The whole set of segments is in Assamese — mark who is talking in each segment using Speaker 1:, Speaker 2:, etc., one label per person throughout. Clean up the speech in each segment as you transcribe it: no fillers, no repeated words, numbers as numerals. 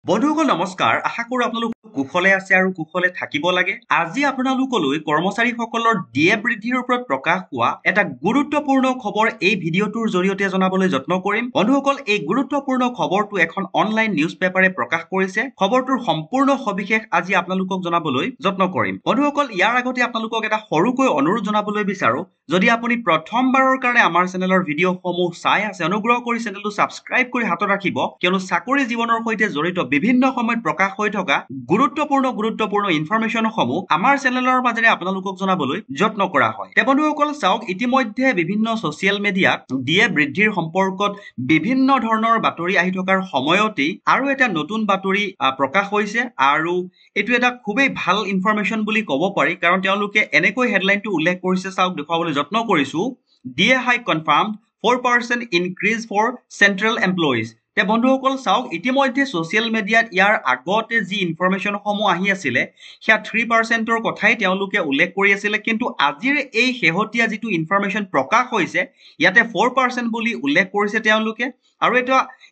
Speaker 1: বন্ধুসকল নমস্কাৰ আশা কৰো আপোনালোক কুশলে আছে আৰু কুশলে থাকিব লাগে আজি আপোনালোকলৈ কৰ্মচাৰীসকলৰ ডিএ বৃদ্ধিৰ ওপৰত প্ৰকাশ হোৱা এটা গুৰুত্বপূৰ্ণ খবৰ এই ভিডিঅ'টোৰ জৰিয়তে জনাবলৈ যত্ন কৰিম বন্ধুসকল এই গুৰুত্বপূৰ্ণ খবৰটো এখন অনলাইন নিউজ পেপাৰে প্ৰকাশ কৰিছে খবৰটোৰ সম্পূৰ্ণ সবিশেষ আজি আপোনালোকক জনাবলৈ যত্ন কৰিম বন্ধুসকল ইয়াৰ আগতে আপোনালোকক এটা সৰুকৈ অনুৰোধ জনাবলৈ বিচাৰো যদি আপুনি প্ৰথমবাৰৰ কাৰণে আমাৰ চেনেলৰ ভিডিঅ'সমূহ চাই আছে অনুগ্ৰহ কৰি চেনেলটো সাবস্ক্ৰাইব কৰি হাতত ৰাখিব কিয়নো চাকৰি জীৱনৰ সৈতে জড়িত বিভিন্ন সময়ত প্ৰকাশ হৈ থকা গুৰুত্বপূৰ্ণ ইনফৰমেশনসমূহ আমাৰ চেনেলৰ মাজেৰে আপোনালোকক জনাবলৈ যত্ন কৰা হয় তে বন্ধুসকল চাওক ইতিমধ্যে বিভিন্ন ছচিয়েল মিডিয়াত ডিএ বৃদ্ধিৰ সম্পৰ্কত বিভিন্ন ধৰণৰ বাতৰি আহি থকাৰ সময়তেই আৰু এটা নতুন বাতৰি প্ৰকাশ হৈছে আৰু এটো এটা খুবেই ভাল ইনফৰমেশন বুলি ক'ব পাৰি কাৰণ তেওঁলোকে এনেকৈ হেডলাইনটো উল্লেখ কৰিছে চাওক দেখুৱাবলৈ যত্ন কৰিছো DA hike confirmed 4% increase for central employees তে বন্ধুসকল চাওক ইতিমধ্যে ছচিয়েল মিডিয়াত ইয়াৰ আগতে যি ইনফৰমেশন সমূহ আহি আছিল সেয়া 3% ৰ কথাই তেওঁলোকে উল্লেখ কৰি আছিল কিন্তু আজিৰ এই শেহতীয়া যিটো ইনফৰমেশন প্ৰকাশ হৈছে ইয়াতে 4% বুলি উল্লেখ কৰিছে তেওঁলোকে আৰু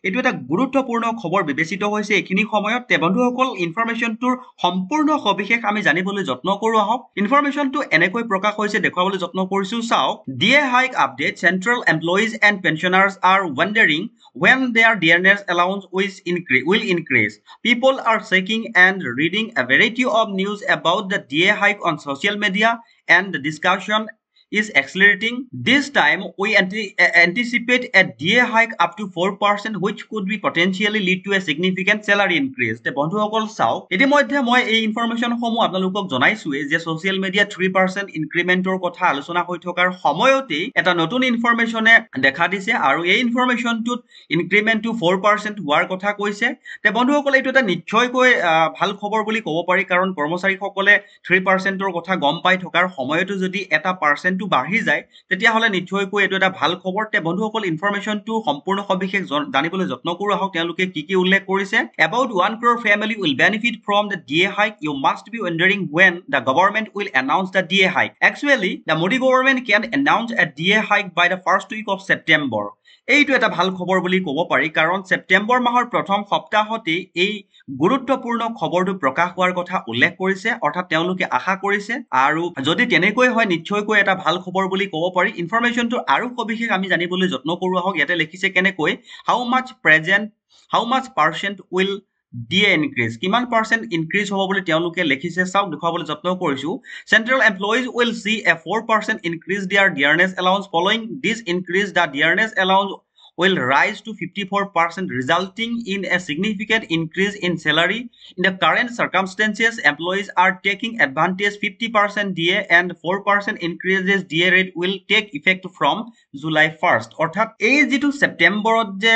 Speaker 1: এটো এটা গুৰুত্বপূৰ্ণ খবৰ বিবেচিত হৈছে এখিনি সময়ত তে বন্ধুসকল ইনফৰমেশনটোৰ সম্পূৰ্ণ সবিশেষ আমি জানিবলৈ যত্ন কৰো আহক ইনফৰমেশনটো এনেকৈ প্ৰকাশ হৈছে দেখুৱাবলৈ যত্ন কৰিছো চাওক DA hike update central employees and pensioners are wondering when their dearness allowance will increase. People are checking and reading a variety of news about the DA hike on social media and the discussion is accelerating. This time, we anticipate a DA hike up to 4%, which could be potentially lead to a significant salary increase. The বন্ধুসকল চাওক ইতিমধ্যে মই এই ইনফৰমেশন সমূহ আপোনালোকক জনাইছোৱে যে সোশ্যাল মিডিয়া 3% ইনক্ৰিমেন্টৰ কথা আলোচনা হৈ থকাৰ সময়তেই এটা নতুন ইনফৰমেশনে দেখা দিছে আৰু এই ইনফৰমেশনটোত ইনক্ৰিমেন্টটো 4% হোৱাৰ কথা কৈছে তে বন্ধুসকল এইটো এটা নিশ্চয়কৈ ভাল খবৰ বুলি ক'ব পাৰি কাৰণ কৰ্মচাৰীসকলে 3%ৰ কথা গম পাই থকাৰ সময়তো যদি এটা পাৰ্চেন্ট বাঢ়ি যায় তেতিয়া হলে নিশ্চয়কৈ এটো এটা ভাল খবৰ তে বন্ধুসকল ইনফৰমেশনটো সম্পূৰ্ণ সবিশেষ জানিবলৈ যত্ন কৰো আহক তেওঁলোকে কি উল্লেখ কৰিছে about 1 crore family will benefit from the DA hike you must be wondering when the government will announce the DA hike actually the Modi government can announce a DA hike by the first week of September এইটো এটা ভাল খবৰ বুলি ক'ব পাৰি কাৰণ সেপ্টেম্বৰ মাহৰ প্ৰথম সপ্তাহতে এই গুৰুত্বপূৰ্ণ খবৰটো প্ৰকাশ হোৱাৰ কথা উল্লেখ কৰিছে অৰ্থাৎ তেওঁলোকে আশা কৰিছে আৰু যদি তেনেকৈ হয় নিশ্চয়কৈ এটা ভাল খবৰ বুলি ক'ব পাৰি ইনফৰমেশনটো আৰু সবিশেষ আমি জানিবলৈ যত্ন কৰো আহক ইয়াতে লিখিছে কেনেকৈ how much percent will DA increase কিমান পাৰ্চেন্ট ইনক্ৰিজ হ'ব বুলি তেওঁলোকে লিখিছে চাওক দেখুৱাবলৈ যত্ন কৰিছো central employees will see a 4% increase their dearness allowance following this increase the dearness allowance will rise to 54% resulting in a significant increase in salary in the current circumstances employees are taking advantage 50% DA and 4% increases DA rate will take effect from July 1st অৰ্থাৎ এই যেটো সেপ্টেম্বৰত যে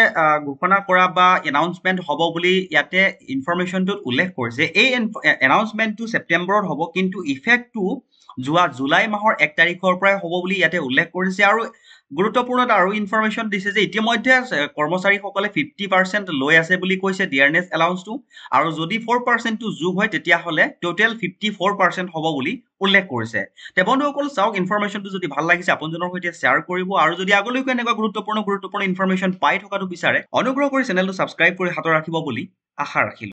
Speaker 1: ঘোষণা কৰা বা এনাউন্সমেন্ট হ'ব বুলি ইয়াতে ইনফৰমেশনটো উল্লেখ কৰিছে এই এনাউন্সমেন্টটো সেপ্টেম্বৰত হ'ব কিন্তু ইফেক্টটো জুলাই মাহৰ 1 তাৰিখৰ পৰা হ'ব বুলি ইয়াতে উল্লেখ কৰিছে আৰু গুৰুত্বপূৰ্ণ আৰু ইনফৰমেশন দিছে যে ইতিমধ্যে কৰ্মচাৰীসকলে 50% লৈ আছে বুলি কৈছে ডিয়াৰনেছ এলাউন্সটো আৰু যদি 4% টো যোগ হয় তেতিয়া হলে টোটাল 54% হ'ব বুলি উল্লেখ কৰিছে তে বন্ধুসকল চাওক ইনফৰমেশনটো যদি ভাল লাগিছে আপোনাজনৰ সৈতে শেয়াৰ কৰিব আৰু যদি আগলৈকো এনেকুৱা গুৰুত্বপূৰ্ণ ইনফৰমেশন পাই থকাটো বিচাৰে অনুগ্ৰহ কৰি চেনেলটো সাবস্ক্ৰাইব কৰি হাতত ৰাখিব বুলি আশা ৰাখিলো